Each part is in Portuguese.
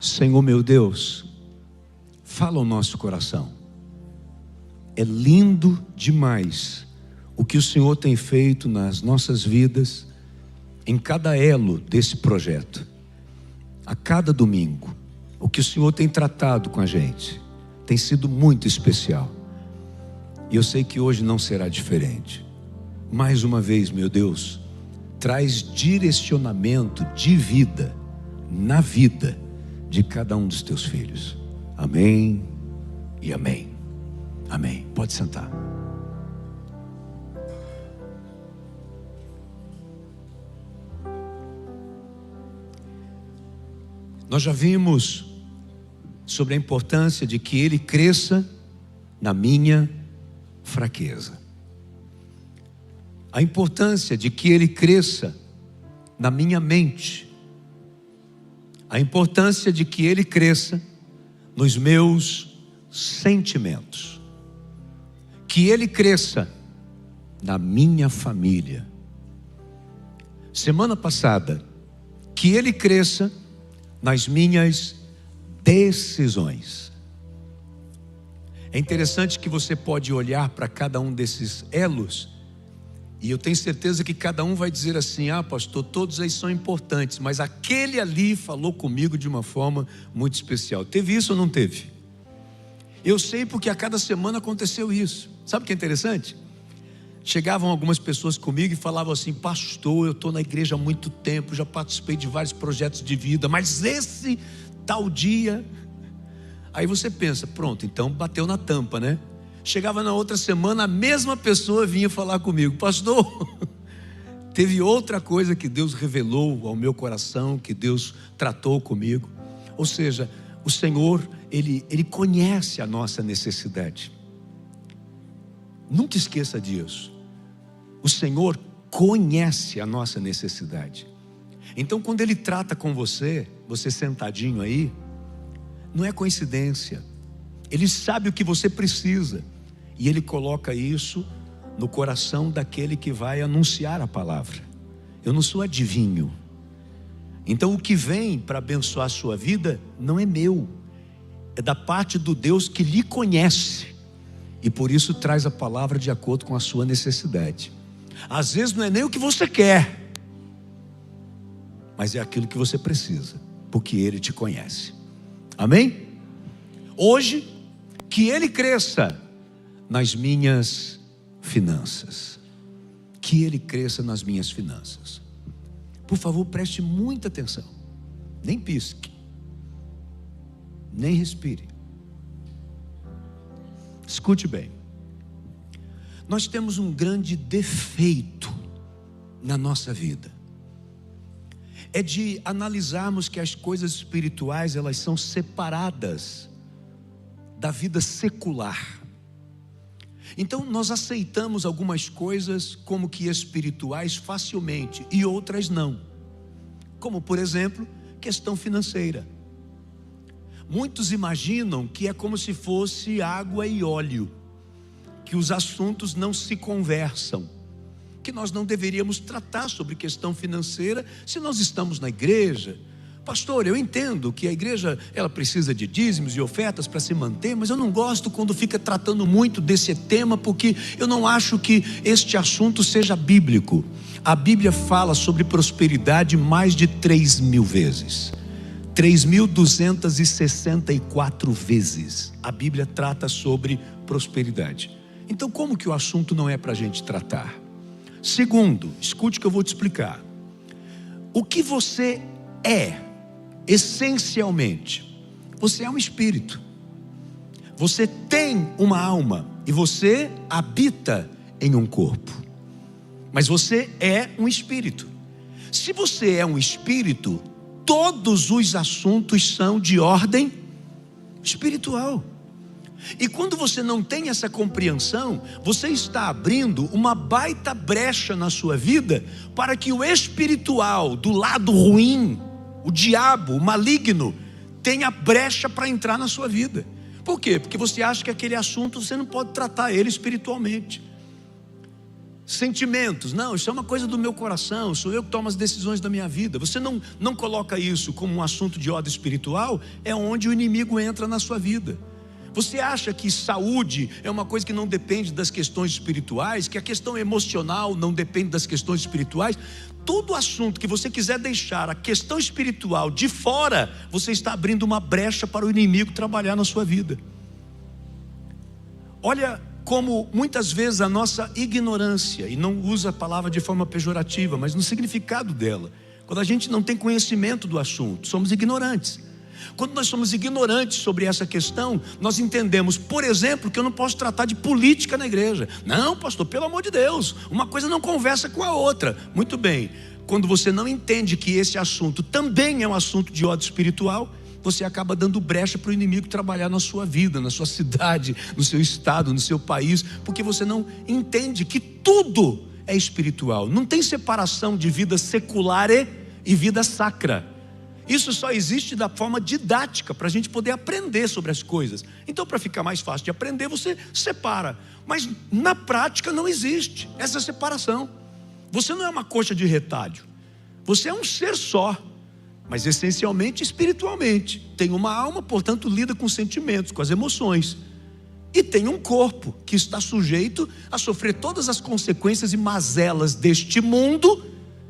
Senhor meu Deus, fala ao nosso coração. É lindo demais o que o Senhor tem feito nas nossas vidas, em cada elo desse projeto, a cada domingo. O que o Senhor tem tratado com a gente tem sido muito especial, e eu sei que hoje não será diferente. Mais uma vez, meu Deus, traz direcionamento de vida na vida de cada um dos teus filhos. Amém e amém. Amém. Pode sentar. Nós já vimos sobre a importância de que Ele cresça na minha fraqueza. A importância de que Ele cresça na minha mente. A importância de que Ele cresça nos meus sentimentos. Que Ele cresça na minha família. Semana passada, que Ele cresça nas minhas decisões. É interessante que você pode olhar para cada um desses elos, e eu tenho certeza que cada um vai dizer assim: ah, pastor, todos eles são importantes, mas aquele ali falou comigo de uma forma muito especial. Teve isso ou não teve? Eu sei, porque a cada semana aconteceu isso. Sabe o que é interessante? Chegavam algumas pessoas comigo e falavam assim: pastor, eu estou na igreja há muito tempo, já participei de vários projetos de vida, mas esse tal dia... Aí você pensa, pronto, então bateu na tampa, né? Chegava na outra semana, a mesma pessoa vinha falar comigo: pastor, teve outra coisa que Deus revelou ao meu coração, que Deus tratou comigo. Ou seja, o Senhor, Ele conhece a nossa necessidade. Nunca esqueça disso. O Senhor conhece a nossa necessidade. Então, quando Ele trata com você, você sentadinho aí, não é coincidência. Ele sabe o que você precisa, e Ele coloca isso no coração daquele que vai anunciar a palavra. Eu não sou adivinho. Então, o que vem para abençoar a sua vida não é meu, é da parte do Deus que lhe conhece, e por isso traz a palavra de acordo com a sua necessidade. Às vezes não é nem o que você quer, mas é aquilo que você precisa, porque Ele te conhece. Amém? Hoje, que Ele cresça nas minhas finanças. Que Ele cresça nas minhas finanças. Por favor, preste muita atenção. Nem pisque, nem respire. Escute bem. Nós temos um grande defeito na nossa vida. É de analisarmos que as coisas espirituais, elas são separadas da vida secular. Então nós aceitamos algumas coisas como que espirituais facilmente, e outras não. Como, por exemplo, questão financeira. Muitos imaginam que é como se fosse água e óleo, que os assuntos não se conversam, que nós não deveríamos tratar sobre questão financeira se nós estamos na igreja. Pastor, eu entendo que a igreja, ela precisa de dízimos e ofertas para se manter, mas eu não gosto quando fica tratando muito desse tema, porque eu não acho que este assunto seja bíblico. A Bíblia fala sobre prosperidade mais de 3.000 vezes. 3.264 vezes a Bíblia trata sobre prosperidade. Então, como que o assunto não é para a gente tratar? Segundo, escute o que eu vou te explicar. O que você é, essencialmente, você é um espírito. Você tem uma alma e você habita em um corpo. Mas você é um espírito. Se você é um espírito, todos os assuntos são de ordem espiritual. E quando você não tem essa compreensão, você está abrindo uma baita brecha na sua vida para que o espiritual, do lado ruim, o diabo, o maligno, tenha brecha para entrar na sua vida. Por quê? Porque você acha que aquele assunto você não pode tratar ele espiritualmente. Sentimentos, não, isso é uma coisa do meu coração, sou eu que tomo as decisões da minha vida. Você não coloca isso como um assunto de ordem espiritual, é onde o inimigo entra na sua vida. Você acha que saúde é uma coisa que não depende das questões espirituais, que a questão emocional não depende das questões espirituais? Todo assunto que você quiser deixar a questão espiritual de fora, você está abrindo uma brecha para o inimigo trabalhar na sua vida. Olha como muitas vezes a nossa ignorância, e não usa a palavra de forma pejorativa, mas no significado dela, quando a gente não tem conhecimento do assunto, somos ignorantes. Quando nós somos ignorantes sobre essa questão, nós entendemos, por exemplo, que eu não posso tratar de política na igreja. Não, pastor, pelo amor de Deus, uma coisa não conversa com a outra. Muito bem, quando você não entende que esse assunto também é um assunto de ordem espiritual, você acaba dando brecha para o inimigo trabalhar na sua vida, na sua cidade, no seu estado, no seu país, porque você não entende que tudo é espiritual. Não tem separação de vida secular e vida sacra. Isso só existe da forma didática, para a gente poder aprender sobre as coisas. Então, para ficar mais fácil de aprender, você separa. Mas na prática não existe essa separação. Você não é uma coxa de retalho. Você é um ser só, mas essencialmente espiritualmente. Tem uma alma, portanto lida com sentimentos, com as emoções. E tem um corpo que está sujeito a sofrer todas as consequências e mazelas deste mundo,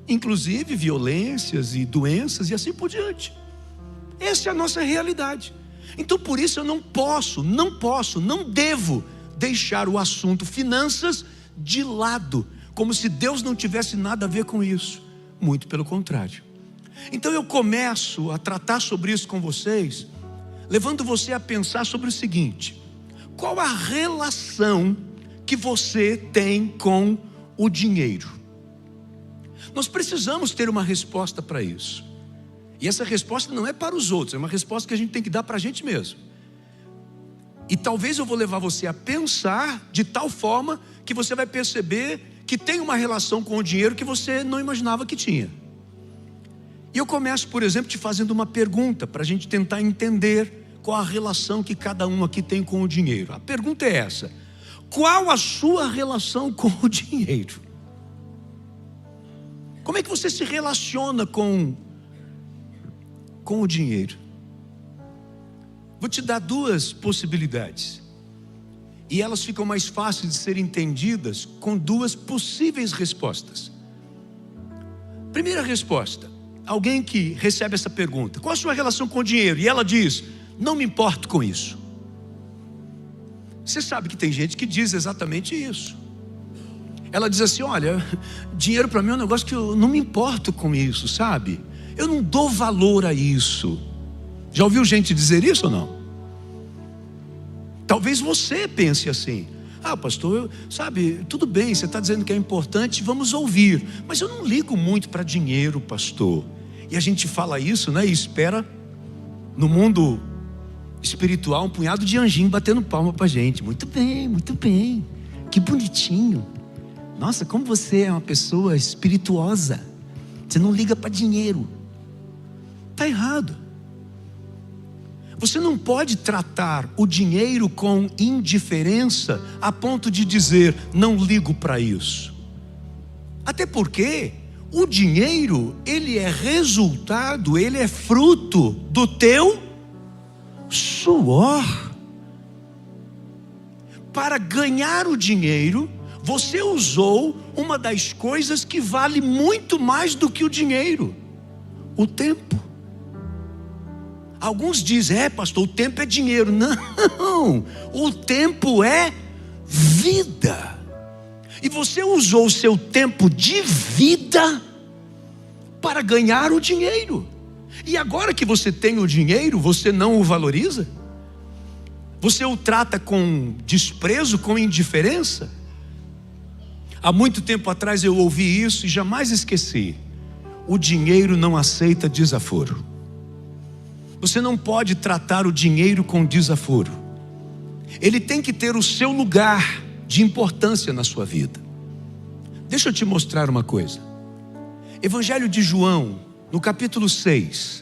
inclusive violências e doenças e assim por diante. Essa é a nossa realidade. Então por isso eu não devo deixar o assunto finanças de lado, como se Deus não tivesse nada a ver com isso. Muito pelo contrário. Então eu começo a tratar sobre isso com vocês, levando você a pensar sobre o seguinte: qual a relação que você tem com o dinheiro? Nós precisamos ter uma resposta para isso. E essa resposta não é para os outros, é uma resposta que a gente tem que dar para a gente mesmo. E talvez eu vou levar você a pensar de tal forma que você vai perceber que tem uma relação com o dinheiro que você não imaginava que tinha. E eu começo, por exemplo, te fazendo uma pergunta, para a gente tentar entender qual a relação que cada um aqui tem com o dinheiro. A pergunta é essa: qual a sua relação com o dinheiro? Como é que você se relaciona com o dinheiro? Vou te dar duas possibilidades, e elas ficam mais fáceis de serem entendidas com duas possíveis respostas. Primeira resposta: alguém que recebe essa pergunta: qual a sua relação com o dinheiro? E ela diz: não me importo com isso. Você sabe que tem gente que diz exatamente isso. Ela diz assim: olha, dinheiro para mim é um negócio que eu não me importo com isso, sabe? Eu não dou valor a isso. Já ouviu gente dizer isso ou não? Talvez você pense assim: ah, pastor, sabe, tudo bem, você está dizendo que é importante, vamos ouvir, mas eu não ligo muito para dinheiro, pastor. E a gente fala isso, né? E espera no mundo espiritual um punhado de anjinho batendo palma para a gente. Muito bem, que bonitinho. Nossa, como você é uma pessoa espirituosa. Você não liga para dinheiro. Está errado. Você não pode tratar o dinheiro com indiferença a ponto de dizer: não ligo para isso. Até porque o dinheiro, ele é resultado, ele é fruto do teu suor. Para ganhar o dinheiro, você usou uma das coisas que vale muito mais do que o dinheiro: o tempo. Alguns dizem: pastor, o tempo é dinheiro. Não, o tempo é vida. E você usou o seu tempo de vida para ganhar o dinheiro. E agora que você tem o dinheiro, você não o valoriza? Você o trata com desprezo, com indiferença? Há muito tempo atrás eu ouvi isso e jamais esqueci: o dinheiro não aceita desaforo. Você não pode tratar o dinheiro com desaforo. Ele tem que ter o seu lugar de importância na sua vida. Deixa eu te mostrar uma coisa. Evangelho de João, no capítulo 6.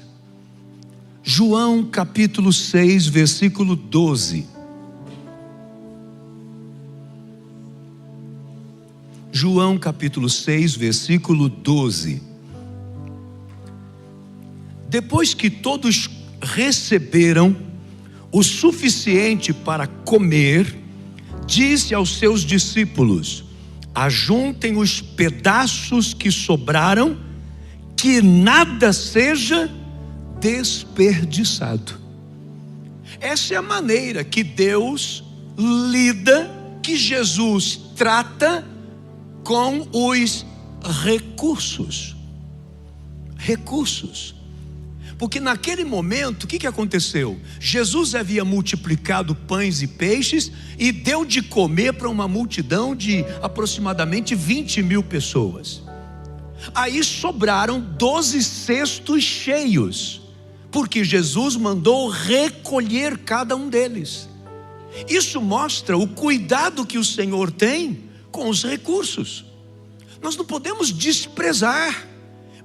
João capítulo 6, versículo 12. João capítulo 6, versículo 12. Depois que todos receberam o suficiente para comer, disse aos seus discípulos: ajuntem os pedaços que sobraram, que nada seja desperdiçado. Essa é a maneira que Deus lida, que Jesus trata com os recursos. Porque naquele momento, o que aconteceu? Jesus havia multiplicado pães e peixes e deu de comer para uma multidão de aproximadamente 20.000 pessoas. Aí sobraram 12 cestos cheios, porque Jesus mandou recolher cada um deles. Isso mostra o cuidado que o Senhor tem com os recursos. Nós não podemos desprezar.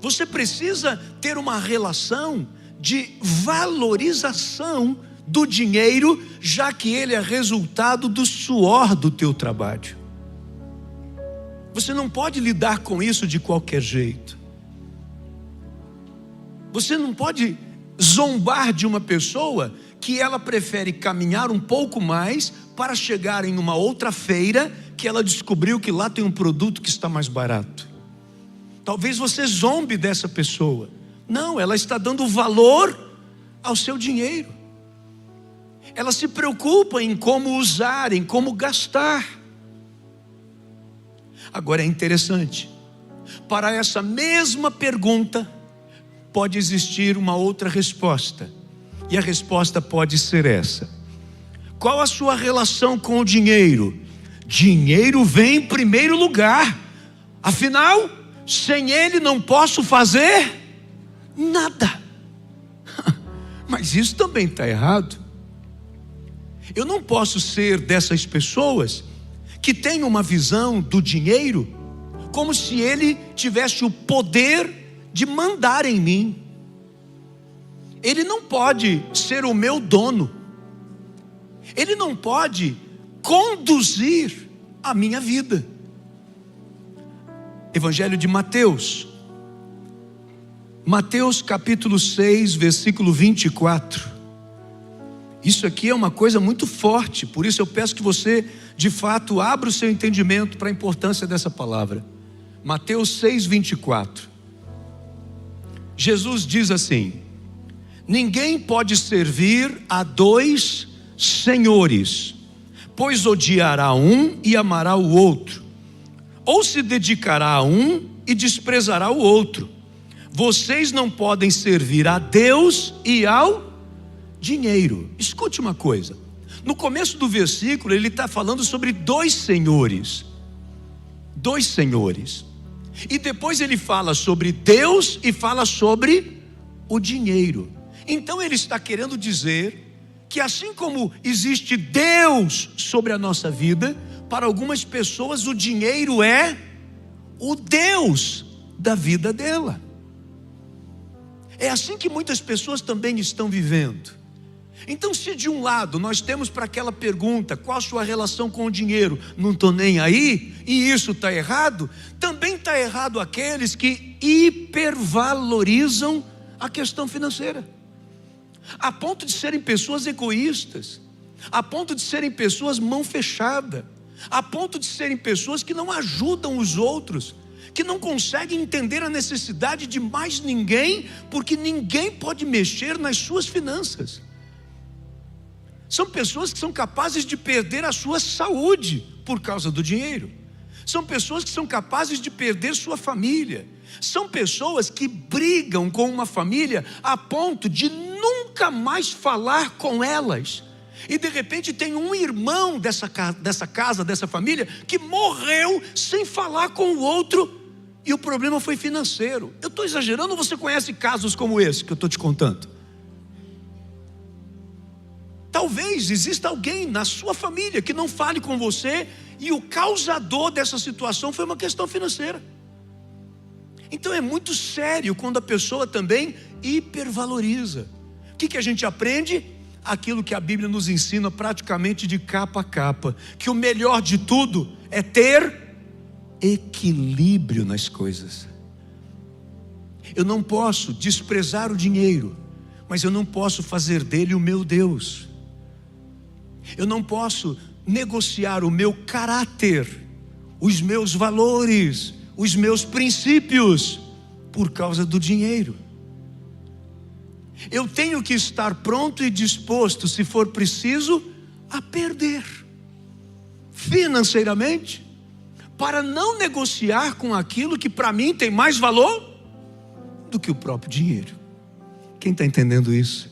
Você precisa ter uma relação de valorização do dinheiro, já que ele é resultado do suor do teu trabalho. Você não pode lidar com isso de qualquer jeito. Você não pode zombar de uma pessoa que ela prefere caminhar um pouco mais para chegar em uma outra feira que ela descobriu que lá tem um produto que está mais barato. Talvez você zombe dessa pessoa. Não, ela está dando valor ao seu dinheiro. Ela se preocupa em como usar, em como gastar. Agora é interessante, para essa mesma pergunta pode existir uma outra resposta. E a resposta pode ser essa: qual a sua relação com o dinheiro? Dinheiro vem em primeiro lugar. Afinal, sem ele não posso fazer nada. Mas isso também está errado. Eu não posso ser dessas pessoas que têm uma visão do dinheiro como se ele tivesse o poder de mandar em mim. Ele não pode ser o meu dono. Ele não pode conduzir a minha vida. Evangelho de Mateus. Mateus capítulo 6, versículo 24. Isso aqui é uma coisa muito forte, por isso eu peço que você, de fato, abra o seu entendimento para a importância dessa palavra. Mateus 6, 24. Jesus diz assim: ninguém pode servir a dois senhores, pois odiará um e amará o outro, ou se dedicará a um e desprezará o outro. Vocês não podem servir a Deus e ao dinheiro. Escute uma coisa, no começo do versículo ele está falando sobre dois senhores, e depois ele fala sobre Deus e fala sobre o dinheiro. Então ele está querendo dizer que assim como existe Deus sobre a nossa vida, para algumas pessoas o dinheiro é o Deus da vida dela. É assim que muitas pessoas também estão vivendo. Então, se de um lado nós temos para aquela pergunta, qual a sua relação com o dinheiro? Não estou nem aí, e isso está errado. Também está errado aqueles que hipervalorizam a questão financeira, a ponto de serem pessoas egoístas, a ponto de serem pessoas mão fechada, a ponto de serem pessoas que não ajudam os outros, que não conseguem entender a necessidade de mais ninguém, porque ninguém pode mexer nas suas finanças. São pessoas que são capazes de perder a sua saúde por causa do dinheiro. São pessoas que são capazes de perder sua família. São pessoas que brigam com uma família a ponto de nunca mais falar com elas. E de repente tem um irmão dessa casa, dessa família, que morreu sem falar com o outro, e o problema foi financeiro. Eu estou exagerando ou você conhece casos como esse que eu estou te contando? Talvez exista alguém na sua família que não fale com você, e o causador dessa situação foi uma questão financeira. Então é muito sério quando a pessoa também hipervaloriza. O que a gente aprende? Aquilo que a Bíblia nos ensina praticamente de capa a capa, que o melhor de tudo é ter equilíbrio nas coisas. Eu não posso desprezar o dinheiro, mas eu não posso fazer dele o meu Deus. Eu não posso negociar o meu caráter, os meus valores, os meus princípios por causa do dinheiro. Eu tenho que estar pronto e disposto, se for preciso, a perder financeiramente, para não negociar com aquilo que para mim tem mais valor do que o próprio dinheiro. Quem está entendendo isso?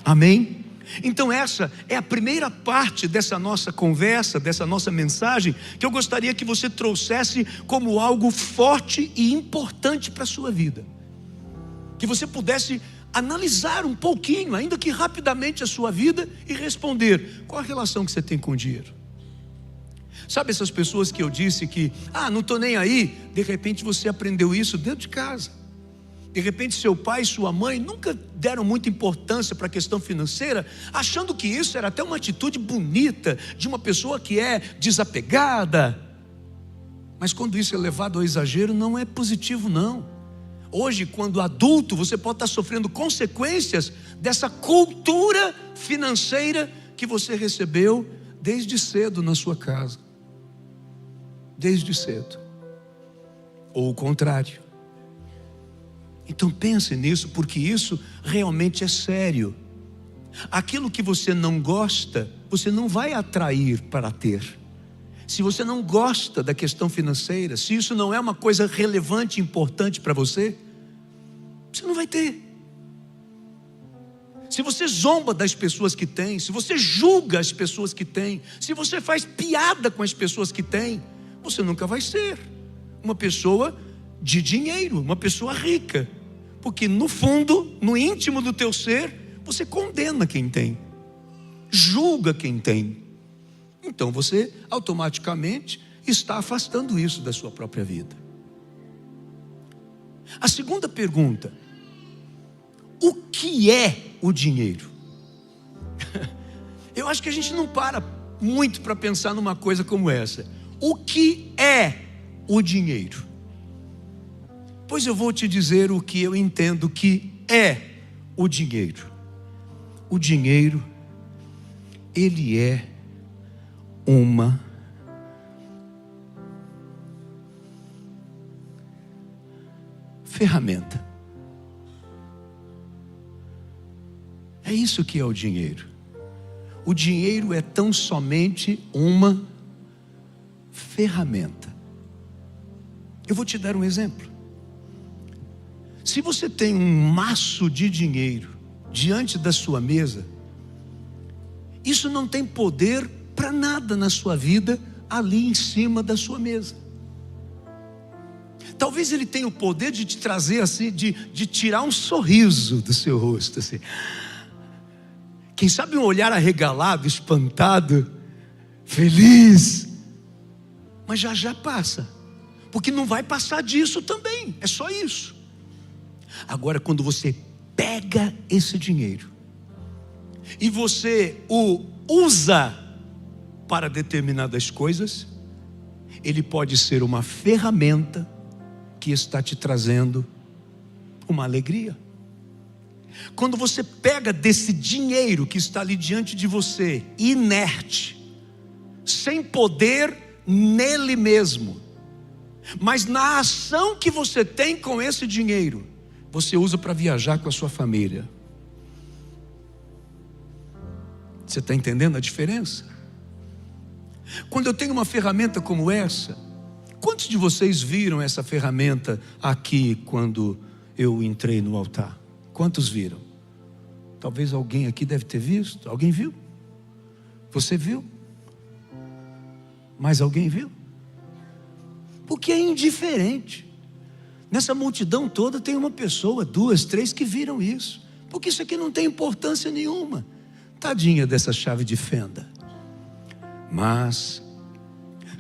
Amém? Então essa é a primeira parte dessa nossa conversa, dessa nossa mensagem, que eu gostaria que você trouxesse como algo forte e importante para a sua vida. Que você pudesse analisar um pouquinho, ainda que rapidamente, a sua vida e responder: qual a relação que você tem com o dinheiro? Sabe essas pessoas que eu disse que, não estou nem aí, de repente você aprendeu isso dentro de casa. De repente seu pai e sua mãe nunca deram muita importância para a questão financeira, achando que isso era até uma atitude bonita, de uma pessoa que é desapegada. Mas quando isso é levado ao exagero, não é positivo não. Hoje, quando adulto, você pode estar sofrendo consequências dessa cultura financeira que você recebeu desde cedo na sua casa. Desde cedo. Ou o contrário. Então pense nisso, porque isso realmente é sério. Aquilo que você não gosta, você não vai atrair para ter. Se você não gosta da questão financeira, se isso não é uma coisa relevante e importante para você, você não vai ter. Se você zomba das pessoas que têm, se você julga as pessoas que têm, se você faz piada com as pessoas que têm, você nunca vai ser uma pessoa de dinheiro, uma pessoa rica. Porque no fundo, no íntimo do teu ser, você condena quem tem, julga quem tem. Então você automaticamente está afastando isso da sua própria vida. A segunda pergunta: o que é o dinheiro? Eu acho que a gente não para muito para pensar numa coisa como essa. O que é o dinheiro? Pois eu vou te dizer o que eu entendo que é o dinheiro. O dinheiro, ele é uma ferramenta. É isso que é o dinheiro. O dinheiro é tão somente uma ferramenta. Eu vou te dar um exemplo. Se você tem um maço de dinheiro diante da sua mesa, isso não tem poder para nada na sua vida ali em cima da sua mesa. Talvez ele tenha o poder de te trazer assim, de tirar um sorriso do seu rosto assim. Quem sabe um olhar arregalado, espantado, feliz. Mas já passa, porque não vai passar disso também, é só isso. Agora, quando você pega esse dinheiro e você o usa para determinadas coisas, ele pode ser uma ferramenta que está te trazendo uma alegria. Quando você pega desse dinheiro que está ali diante de você, inerte, sem poder nele mesmo, mas na ação que você tem com esse dinheiro, você usa para viajar com a sua família. Você está entendendo a diferença? Quando eu tenho uma ferramenta como essa, quantos de vocês viram essa ferramenta aqui quando eu entrei no altar? Quantos viram? Talvez alguém aqui deve ter visto. Alguém viu? Você viu? Mais alguém viu? Porque é indiferente. Nessa multidão toda tem uma pessoa, 2, 3 que viram isso. Porque isso aqui não tem importância nenhuma. Tadinha dessa chave de fenda. Mas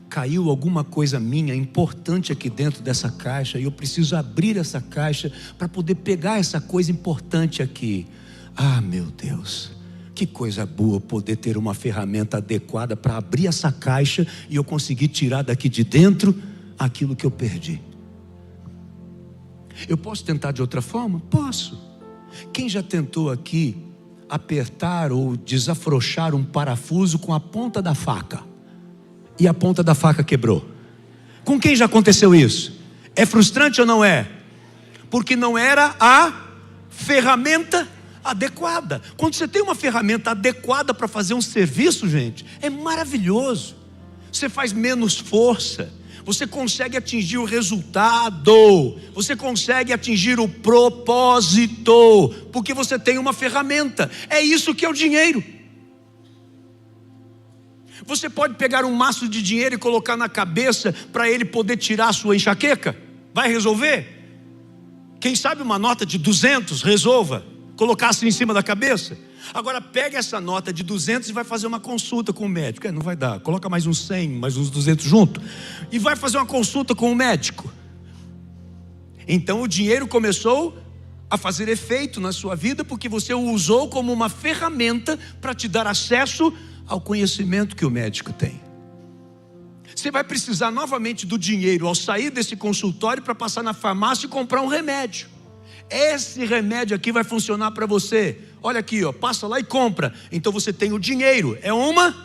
caiu alguma coisa minha importante aqui dentro dessa caixa, e eu preciso abrir essa caixa para poder pegar essa coisa importante aqui. Ah, meu Deus, que coisa boa poder ter uma ferramenta adequada para abrir essa caixa e eu conseguir tirar daqui de dentro aquilo que eu perdi. Eu posso tentar de outra forma? Posso. Quem já tentou aqui apertar ou desafrouxar um parafuso com a ponta da faca e a ponta da faca quebrou? Com quem já aconteceu isso? É frustrante ou não é? Porque não era a ferramenta adequada. Quando você tem uma ferramenta adequada para fazer um serviço, gente, é maravilhoso. Você faz menos força, você consegue atingir o resultado, você consegue atingir o propósito, porque você tem uma ferramenta. É isso que é o dinheiro. Você pode pegar um maço de dinheiro e colocar na cabeça para ele poder tirar a sua enxaqueca? Vai resolver? Quem sabe uma nota de 200 resolva, colocar assim em cima da cabeça? Agora pega essa nota de 200 e vai fazer uma consulta com o médico. Não vai dar, coloca mais uns 100, mais uns 200 junto, e vai fazer uma consulta com o médico. Então o dinheiro começou a fazer efeito na sua vida, porque você o usou como uma ferramenta para te dar acesso ao conhecimento que o médico tem. Você vai precisar novamente do dinheiro ao sair desse consultório para passar na farmácia e comprar um remédio. Esse remédio aqui vai funcionar para você. Olha aqui, ó, passa lá e compra. Então você tem o dinheiro, é uma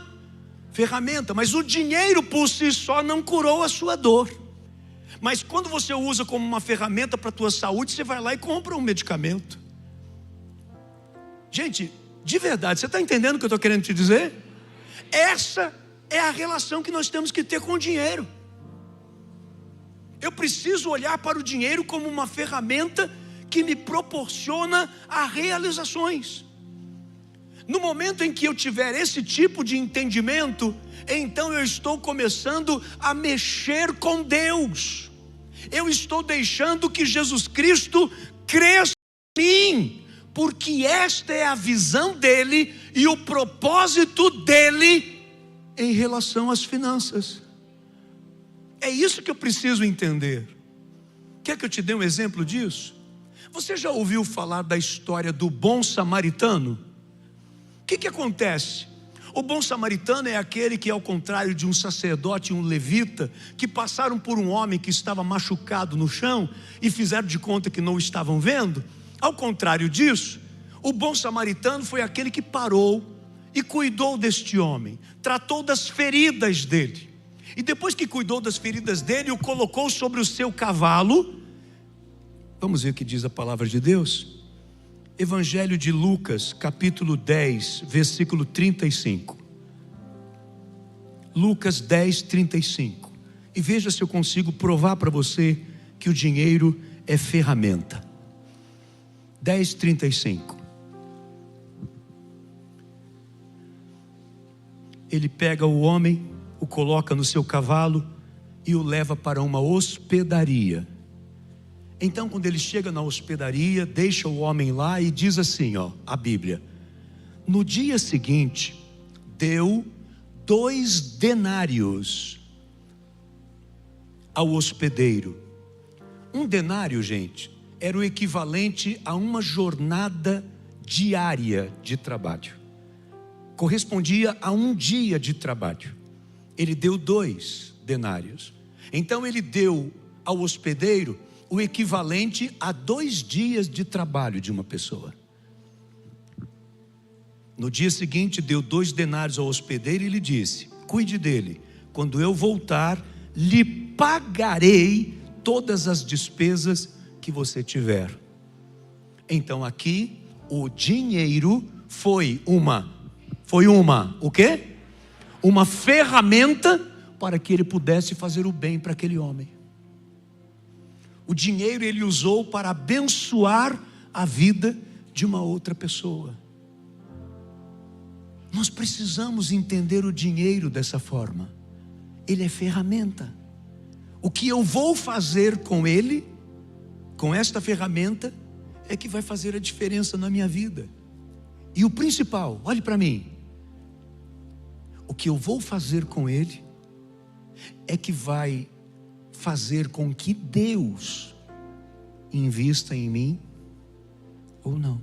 ferramenta, mas o dinheiro por si só não curou a sua dor. Mas quando você usa como uma ferramenta para a tua saúde, você vai lá e compra um medicamento. Gente, de verdade, você está entendendo o que eu estou querendo te dizer? Essa é a relação que nós temos que ter com o dinheiro. Eu preciso olhar para o dinheiro como uma ferramenta que me proporciona a realizações. No momento em que eu tiver esse tipo de entendimento, então eu estou começando a mexer com Deus. Eu estou deixando que Jesus Cristo cresça em mim, porque esta é a visão dele e o propósito dele em relação às finanças. É isso que eu preciso entender. Quer que eu te dê um exemplo disso? Você já ouviu falar da história do bom samaritano? O que acontece? O bom samaritano é aquele que, ao contrário de um sacerdote e um levita, que passaram por um homem que estava machucado no chão e fizeram de conta que não o estavam vendo. Ao contrário disso, o bom samaritano foi aquele que parou e cuidou deste homem, tratou das feridas dele, e depois que cuidou das feridas dele, o colocou sobre o seu cavalo. Vamos ver o que diz a palavra de Deus. Evangelho de Lucas, capítulo 10, versículo 35. Lucas 10, 35. E veja se eu consigo provar para você que o dinheiro é ferramenta. 10, 35. Ele pega o homem, o coloca no seu cavalo e o leva para uma hospedaria. Então, quando ele chega na hospedaria, deixa o homem lá e diz assim, ó, a Bíblia: no dia seguinte, deu 2 denários ao hospedeiro. Um denário, gente, era o equivalente a uma jornada diária de trabalho. Correspondia a um dia de trabalho. Ele deu 2 denários. Então ele deu ao hospedeiro o equivalente a 2 dias de trabalho de uma pessoa. No dia seguinte deu 2 denários ao hospedeiro e lhe disse: cuide dele, quando eu voltar lhe pagarei todas as despesas que você tiver. Então aqui o dinheiro foi uma o quê? Uma ferramenta para que ele pudesse fazer o bem para aquele homem. O dinheiro ele usou para abençoar a vida de uma outra pessoa. Nós precisamos entender o dinheiro dessa forma. Ele é ferramenta. O que eu vou fazer com ele, com esta ferramenta, é que vai fazer a diferença na minha vida. E o principal, olhe para mim, o que eu vou fazer com ele é que vai fazer com que Deus invista em mim ou não.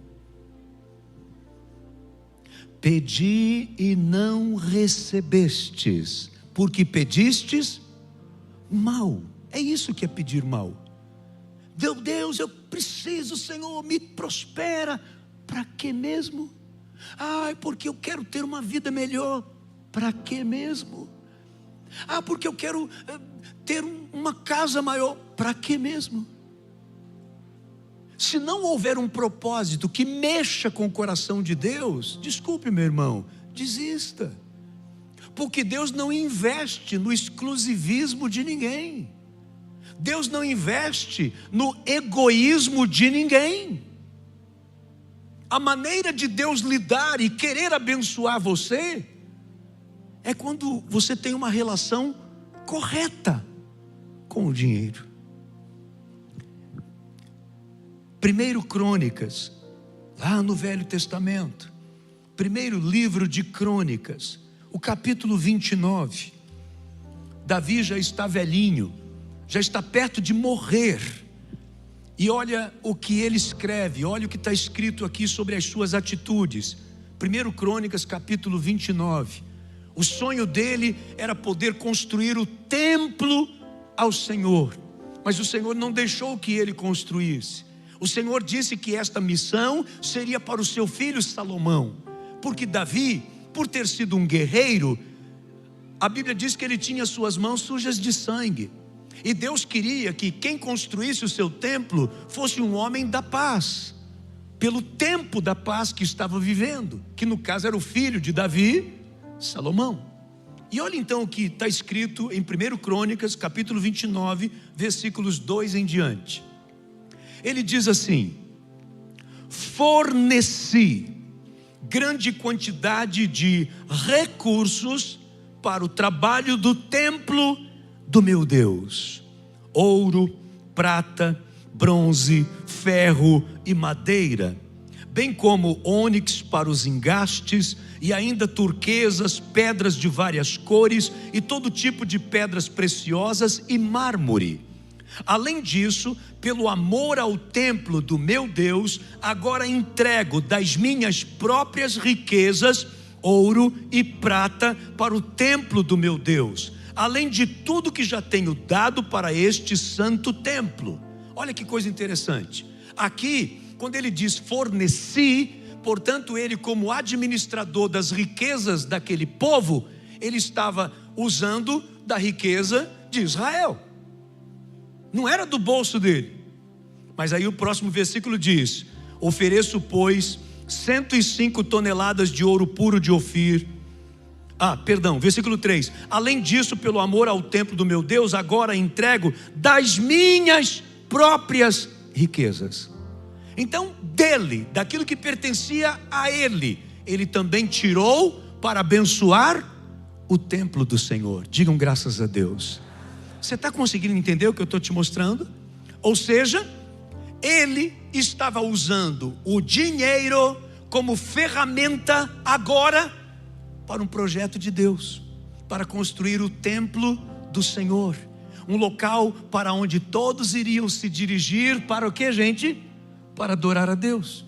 Pedi e não recebestes, porque pedistes mal. É isso que é pedir mal. Meu Deus, eu preciso, Senhor, me prospera. Para quê mesmo? Porque eu quero ter uma vida melhor. Para quê mesmo? Porque eu quero ter uma casa maior. Para quê mesmo? Se não houver um propósito que mexa com o coração de Deus, desculpe, meu irmão, desista. Porque Deus não investe no exclusivismo de ninguém. Deus não investe no egoísmo de ninguém. A maneira de Deus lidar e querer abençoar você é quando você tem uma relação correta com o dinheiro. 1 Crônicas, lá no Velho Testamento, primeiro livro de Crônicas, o capítulo 29. Davi já está velhinho, já está perto de morrer. E olha o que ele escreve, olha o que está escrito aqui sobre as suas atitudes. 1 Crônicas capítulo 29. O sonho dele era poder construir o templo ao Senhor, mas o Senhor não deixou que ele construísse. O Senhor disse que esta missão seria para o seu filho Salomão, porque Davi, por ter sido um guerreiro, a Bíblia diz que ele tinha suas mãos sujas de sangue. E Deus queria que quem construísse o seu templo fosse um homem da paz, pelo tempo da paz que estava vivendo, que no caso era o filho de Davi, Salomão. E olha então o que está escrito em 1 Crônicas, capítulo 29, versículos 2 em diante. Ele diz assim: forneci grande quantidade de recursos para o trabalho do templo do meu Deus: ouro, prata, bronze, ferro e madeira, bem como ônix para os engastes, e ainda turquesas, pedras de várias cores e todo tipo de pedras preciosas e mármore. Além disso, pelo amor ao templo do meu Deus, agora entrego das minhas próprias riquezas, ouro e prata para o templo do meu Deus, além de tudo que já tenho dado para este santo templo. Olha que coisa interessante. Aqui, quando ele diz forneci, portanto ele, como administrador das riquezas daquele povo, ele estava usando da riqueza de Israel. Não era do bolso dele. Mas aí o próximo versículo diz: ofereço, pois, 105 toneladas de ouro puro de Ofir. Versículo 3: além disso, pelo amor ao templo do meu Deus, agora entrego das minhas próprias riquezas. Então dele, daquilo que pertencia a ele, ele também tirou para abençoar o templo do Senhor. Digam graças a Deus. Você está conseguindo entender o que eu estou te mostrando? Ou seja, ele estava usando o dinheiro como ferramenta agora para um projeto de Deus, para construir o templo do Senhor, um local para onde todos iriam se dirigir para o que, gente? Para adorar a Deus.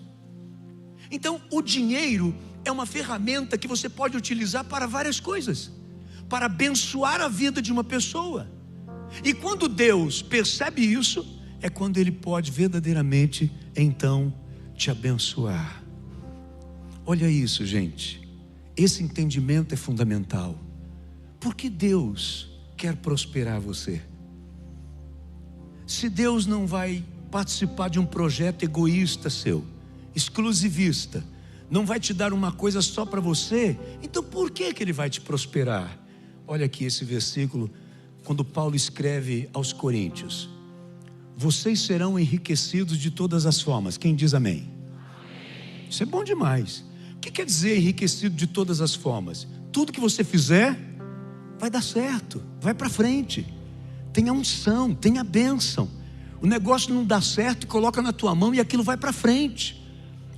Então o dinheiro é uma ferramenta que você pode utilizar para várias coisas, para abençoar a vida de uma pessoa. E quando Deus percebe isso, é quando Ele pode verdadeiramente então te abençoar. Olha isso, gente. Esse entendimento é fundamental. Porque Deus quer prosperar você. Se Deus não vai participar de um projeto egoísta seu, exclusivista, não vai te dar uma coisa só para você, então por que Ele vai te prosperar? Olha aqui esse versículo, quando Paulo escreve aos Coríntios: vocês serão enriquecidos de todas as formas. Quem diz amém? Amém. Isso é bom demais. O que quer dizer enriquecido de todas as formas? Tudo que você fizer vai dar certo, vai para frente. Tem a unção, tem a bênção. O negócio não dá certo, coloca na tua mão e aquilo vai para frente.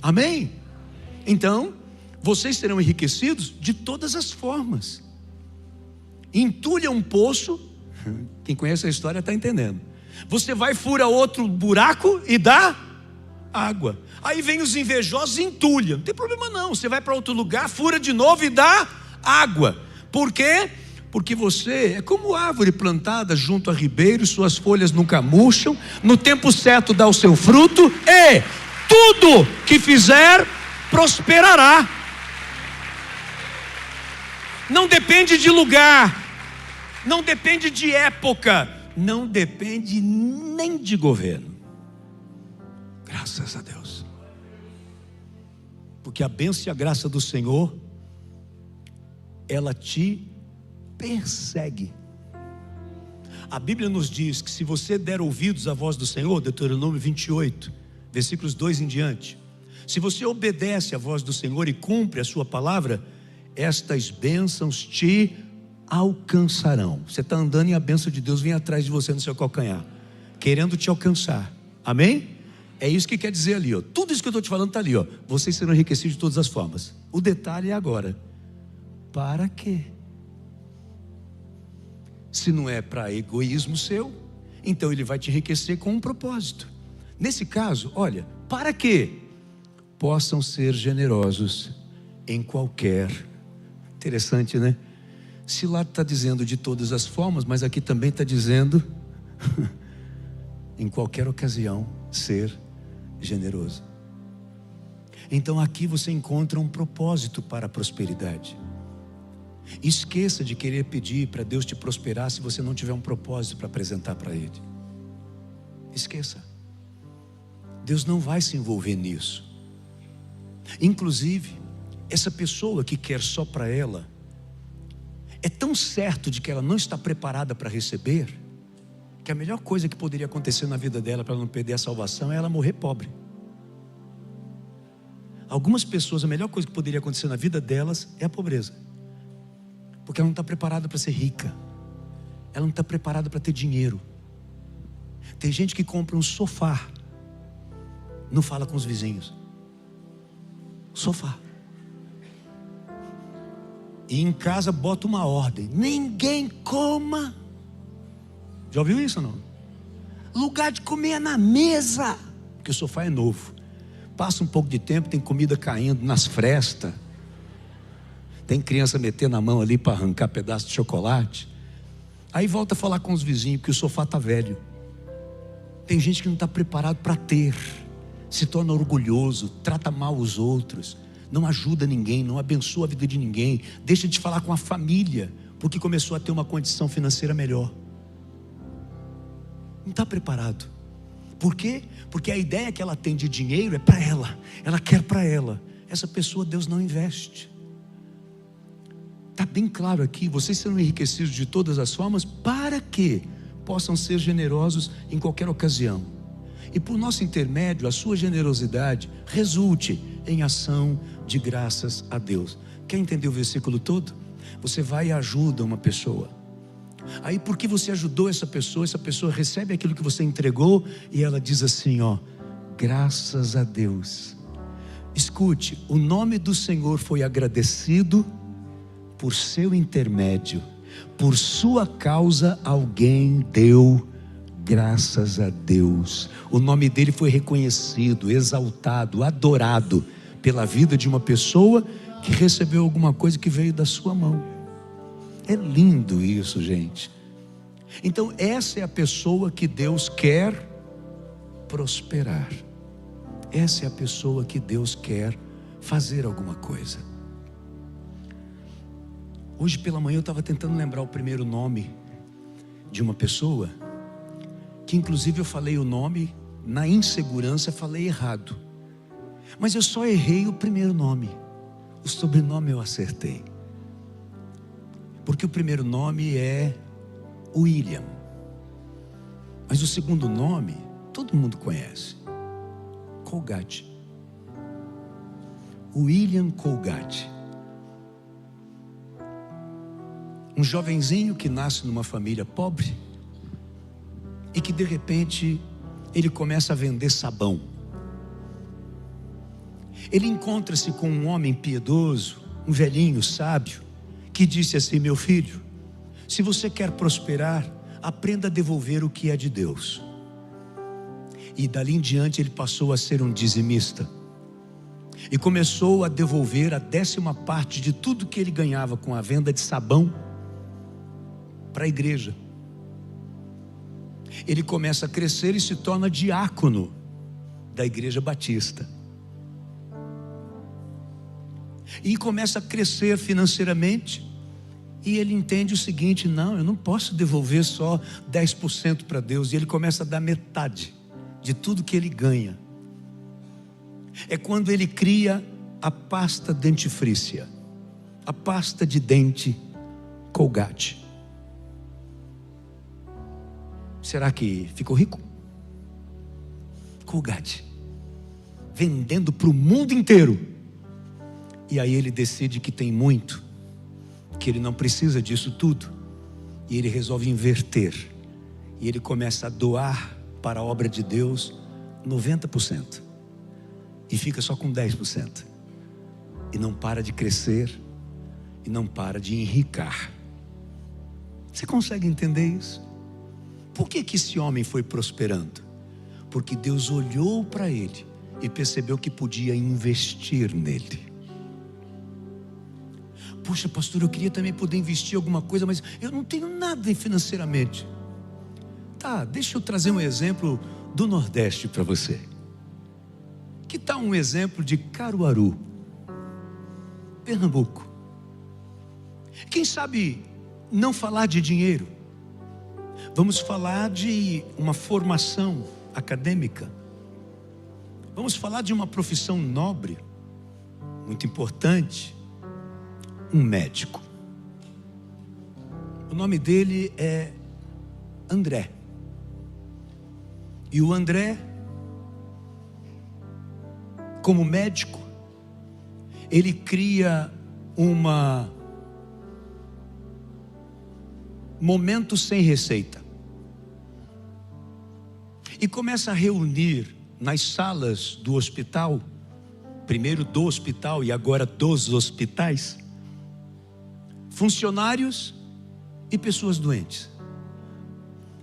Amém? Então, vocês serão enriquecidos de todas as formas. Entulha um poço, quem conhece a história está entendendo. Você vai, fura outro buraco e dá água. Aí vem os invejosos e entulha. Não tem problema não, você vai para outro lugar, fura de novo e dá água. Por quê? Porque você é como árvore plantada junto a ribeiros, suas folhas nunca murcham, no tempo certo dá o seu fruto, e tudo que fizer prosperará. Não depende de lugar, não depende de época, não depende nem de governo. Graças a Deus. Porque a bênção e a graça do Senhor, ela te persegue. A Bíblia nos diz que se você der ouvidos à voz do Senhor, Deuteronômio 28, versículos 2 em diante, se você obedece à voz do Senhor e cumpre a sua palavra, estas bênçãos te alcançarão. Você está andando e a bênção de Deus vem atrás de você no seu calcanhar, querendo te alcançar. Amém? É isso que quer dizer ali, ó. Tudo isso que eu estou te falando está ali, ó. Vocês serão enriquecidos de todas as formas. O detalhe é agora: para quê? Se não é para egoísmo seu, então ele vai te enriquecer com um propósito. Nesse caso, olha, para que possam ser generosos em qualquer. Interessante, né? Se lá está dizendo de todas as formas, mas aqui também está dizendo em qualquer ocasião ser generoso. Então aqui você encontra um propósito para a prosperidade. Esqueça de querer pedir para Deus te prosperar se você não tiver um propósito para apresentar para Ele. Esqueça. Deus não vai se envolver nisso. Inclusive, essa pessoa que quer só para ela, é tão certo de que ela não está preparada para receber, que a melhor coisa que poderia acontecer na vida dela para ela não perder a salvação é ela morrer pobre. Algumas pessoas, a melhor coisa que poderia acontecer na vida delas é a pobreza, porque ela não está preparada para ser rica, ela não está preparada para ter dinheiro. Tem gente que compra um sofá, não fala com os vizinhos. Sofá. E em casa bota uma ordem: ninguém coma. Já ouviu isso ou não? Lugar de comer é na mesa, porque o sofá é novo. Passa um pouco de tempo, tem comida caindo nas frestas, tem criança metendo a mão ali para arrancar pedaço de chocolate. Aí volta a falar com os vizinhos, porque o sofá está velho. Tem gente que não está preparado para ter, se torna orgulhoso, trata mal os outros, não ajuda ninguém, não abençoa a vida de ninguém, deixa de falar com a família, porque começou a ter uma condição financeira melhor. Não está preparado. Por quê? Porque a ideia que ela tem de dinheiro é para ela, ela quer para ela. Essa pessoa Deus não investe. Está bem claro aqui: vocês serão enriquecidos de todas as formas, para que possam ser generosos em qualquer ocasião, e por nosso intermédio a sua generosidade resulte em ação de graças a Deus. Quer entender o versículo todo? Você vai e ajuda uma pessoa, aí porque você ajudou essa pessoa recebe aquilo que você entregou, e ela diz assim, ó: graças a Deus. Escute, o nome do Senhor foi agradecido por seu intermédio, por sua causa alguém deu graças a Deus. O nome dele foi reconhecido, exaltado, adorado pela vida de uma pessoa que recebeu alguma coisa que veio da sua mão. É lindo isso, gente. Então essa é a pessoa que Deus quer prosperar. Essa é a pessoa que Deus quer fazer alguma coisa. Hoje pela manhã eu estava tentando lembrar o primeiro nome de uma pessoa, que inclusive eu falei o nome, na insegurança falei errado, mas eu só errei o primeiro nome, o sobrenome eu acertei, porque o primeiro nome é William, mas o segundo nome todo mundo conhece: Colgate. William Colgate. Um jovenzinho que nasce numa família pobre e que de repente ele começa a vender sabão. Ele encontra-se com um homem piedoso, um velhinho sábio, que disse assim: meu filho, se você quer prosperar, aprenda a devolver o que é de Deus. E dali em diante ele passou a ser um dizimista e começou a devolver a 10ª parte de tudo que ele ganhava com a venda de sabão para a igreja. Ele começa a crescer e se torna diácono da Igreja Batista. E começa a crescer financeiramente. E ele entende o seguinte: não, eu não posso devolver só 10% para Deus. E ele começa a dar metade de tudo que ele ganha. É quando ele cria a pasta dentifrícia, a pasta de dente Colgate. Será que ficou rico? Colgate, vendendo para o mundo inteiro. E aí ele decide que tem muito, que ele não precisa disso tudo. E ele resolve inverter. E ele começa a doar para a obra de Deus 90%. E fica só com 10%. E não para de crescer. E não para de enricar. Você consegue entender isso? Por que esse homem foi prosperando? Porque Deus olhou para ele e percebeu que podia investir nele. Puxa, pastor, eu queria também poder investir em alguma coisa, mas eu não tenho nada financeiramente. Tá, deixa eu trazer um exemplo do Nordeste para você. Que tal um exemplo de Caruaru, Pernambuco? Quem sabe não falar de dinheiro? Vamos falar de uma formação acadêmica. Vamos falar de uma profissão nobre, muito importante. Um médico. O nome dele é André. E o André, como médico, ele cria momento sem receita. E começa a reunir nas salas do hospital, primeiro do hospital e agora dos hospitais, funcionários e pessoas doentes.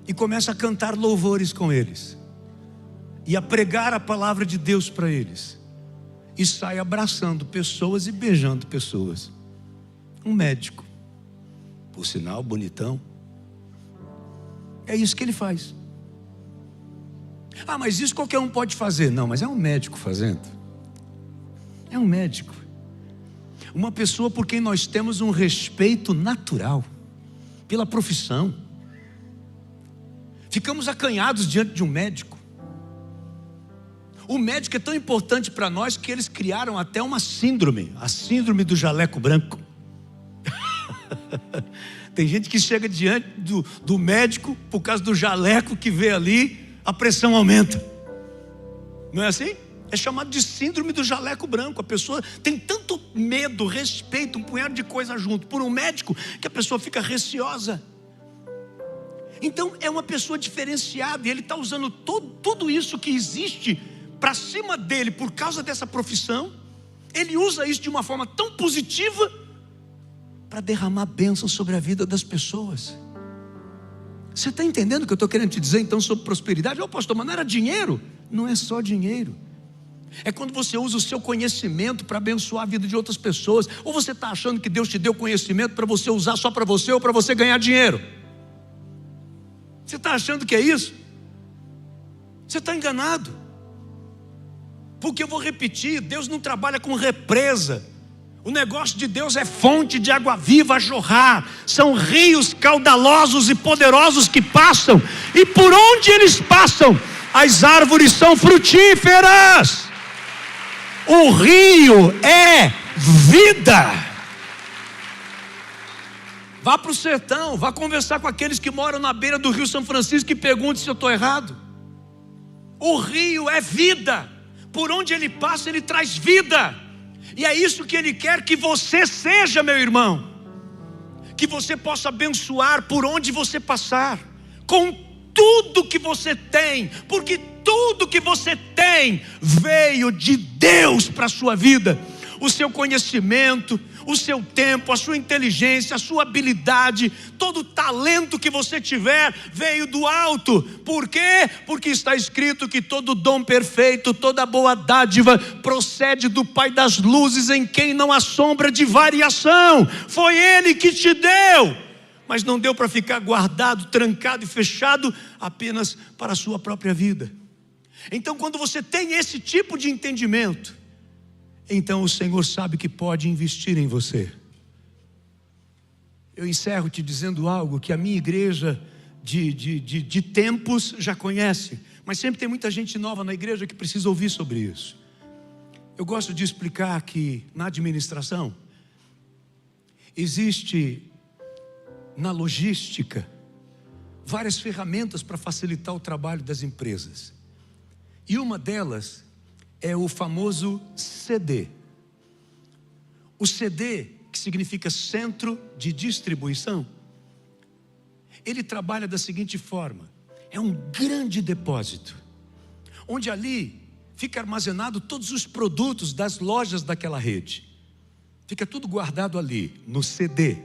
E começa a cantar louvores com eles. E a pregar a palavra de Deus para eles. E sai abraçando pessoas e beijando pessoas. Um médico, por sinal bonitão. É isso que ele faz. Ah, mas isso qualquer um pode fazer. Não, mas é um médico fazendo. É um médico. Uma pessoa por quem nós temos um respeito natural, pela profissão. Ficamos acanhados diante de um médico. O médico é tão importante para nós que eles criaram até uma síndrome, a síndrome do jaleco branco. Tem gente que chega diante do médico, por causa do jaleco que vê ali, a pressão aumenta. Não é assim? É chamado de síndrome do jaleco branco. A pessoa tem tanto medo, respeito, um punhado de coisa junto por um médico, que a pessoa fica receosa. Então é uma pessoa diferenciada, e ele está usando tudo isso que existe para cima dele por causa dessa profissão. Ele usa isso de uma forma tão positiva para derramar bênção sobre a vida das pessoas. Você está entendendo o que eu estou querendo te dizer então sobre prosperidade? Ô pastor, mas não era dinheiro? Não é só dinheiro. É quando você usa o seu conhecimento para abençoar a vida de outras pessoas. Ou você está achando que Deus te deu conhecimento para você usar só para você ou para você ganhar dinheiro? Você está achando que é isso? Você está enganado. Porque eu vou repetir, Deus não trabalha com represa. O negócio de Deus é fonte de água viva a jorrar. São rios caudalosos e poderosos que passam. E por onde eles passam, as árvores são frutíferas. O rio é vida. Vá para o sertão, vá conversar com aqueles que moram na beira do Rio São Francisco e pergunte se eu estou errado. O rio é vida. Por onde ele passa, ele traz vida. E é isso que ele quer que você seja, meu irmão. Que você possa abençoar por onde você passar, com tudo que você tem, porque tudo que você tem veio de Deus para a sua vida. O seu conhecimento, o seu tempo, a sua inteligência, a sua habilidade, todo o talento que você tiver veio do alto. Por quê? Porque está escrito que todo dom perfeito, toda boa dádiva procede do Pai das luzes, em quem não há sombra de variação. Foi Ele que te deu. mas não deu para ficar guardado, trancado e fechado apenas para a sua própria vida. Então, quando você tem esse tipo de entendimento, então o Senhor sabe que pode investir em você. Eu encerro te dizendo algo que a minha igreja de tempos já conhece, mas sempre tem muita gente nova na igreja que precisa ouvir sobre isso. Eu gosto de explicar que na administração existe, na logística, várias ferramentas para facilitar o trabalho das empresas. E uma delas é o famoso CD. O CD, que significa Centro de Distribuição, ele trabalha da seguinte forma: é um grande depósito, onde ali fica armazenado todos os produtos das lojas daquela rede. Fica tudo guardado ali, no CD.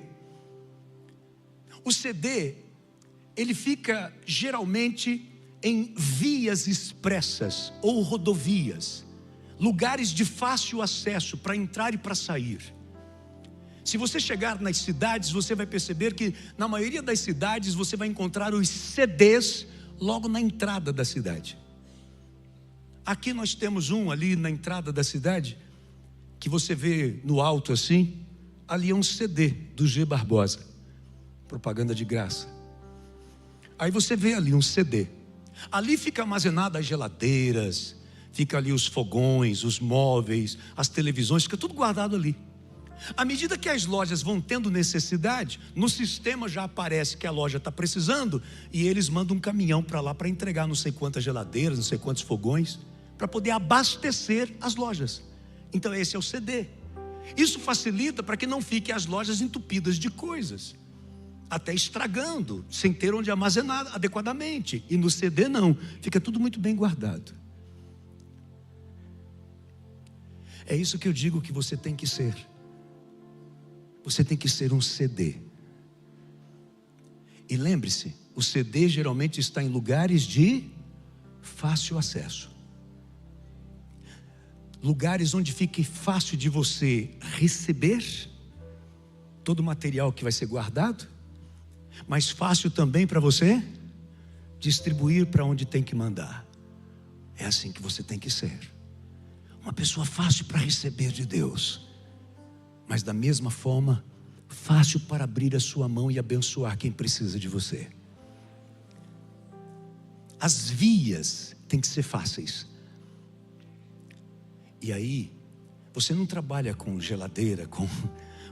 O CD, ele fica geralmente em vias expressas ou rodovias, lugares de fácil acesso para entrar e para sair. Se você chegar nas cidades, você vai perceber que na maioria das cidades você vai encontrar os CDs logo na entrada da cidade. Aqui nós temos um ali na entrada da cidade, que você vê no alto assim. Ali é um CD do G Barbosa, propaganda de graça. Aí você vê ali um CD. Ali fica armazenada as geladeiras, fica ali os fogões, os móveis, as televisões, fica tudo guardado ali. À medida que as lojas vão tendo necessidade, no sistema já aparece que a loja está precisando, e eles mandam um caminhão para lá para entregar não sei quantas geladeiras, não sei quantos fogões, para poder abastecer as lojas. Então esse é o CD. Isso facilita para que não fiquem as lojas entupidas de coisas, até estragando, sem ter onde armazenar adequadamente. E no CD não, fica tudo muito bem guardado. É isso que eu digo que você tem que ser. Você tem que ser um CD. E lembre-se, o CD geralmente está em lugares de fácil acesso. Lugares onde fique fácil de você receber todo o material que vai ser guardado, mas fácil também para você distribuir para onde tem que mandar. É assim que você tem que ser. Uma pessoa fácil para receber de Deus, mas da mesma forma, fácil para abrir a sua mão e abençoar quem precisa de você. As vias têm que ser fáceis. E aí, você não trabalha com geladeira, com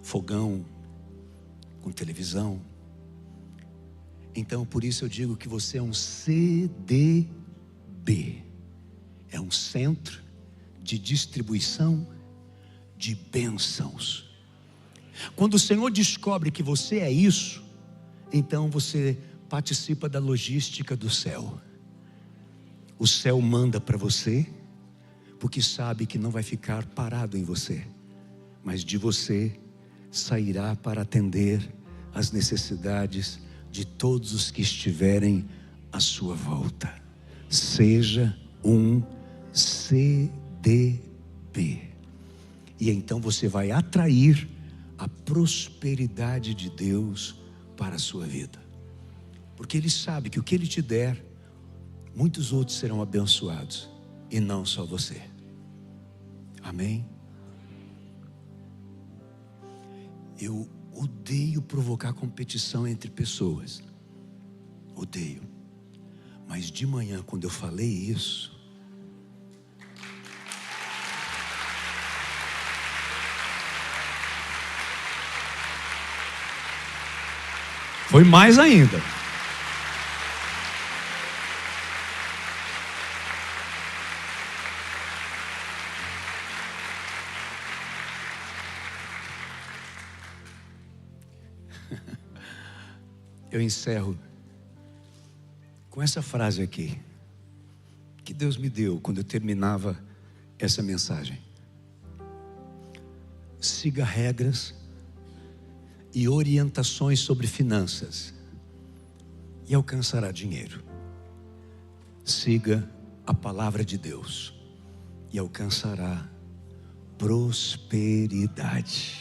fogão, com televisão. Então, por isso eu digo que você é um CDB. É um centro de distribuição de bênçãos. Quando o Senhor descobre que você é isso, então você participa da logística do céu. O céu manda para você, porque sabe que não vai ficar parado em você, mas de você sairá para atender as necessidades de todos os que estiverem à sua volta. Seja um CDB. E então você vai atrair a prosperidade de Deus para a sua vida, porque Ele sabe que o que Ele te der, muitos outros serão abençoados, e não só você. Amém? Eu odeio provocar competição entre pessoas, odeio. Mas de manhã, quando eu falei isso, foi mais ainda. Eu encerro com essa frase aqui, que Deus me deu quando eu terminava essa mensagem: siga regras e orientações sobre finanças e alcançará dinheiro. Siga a palavra de Deus e alcançará prosperidade.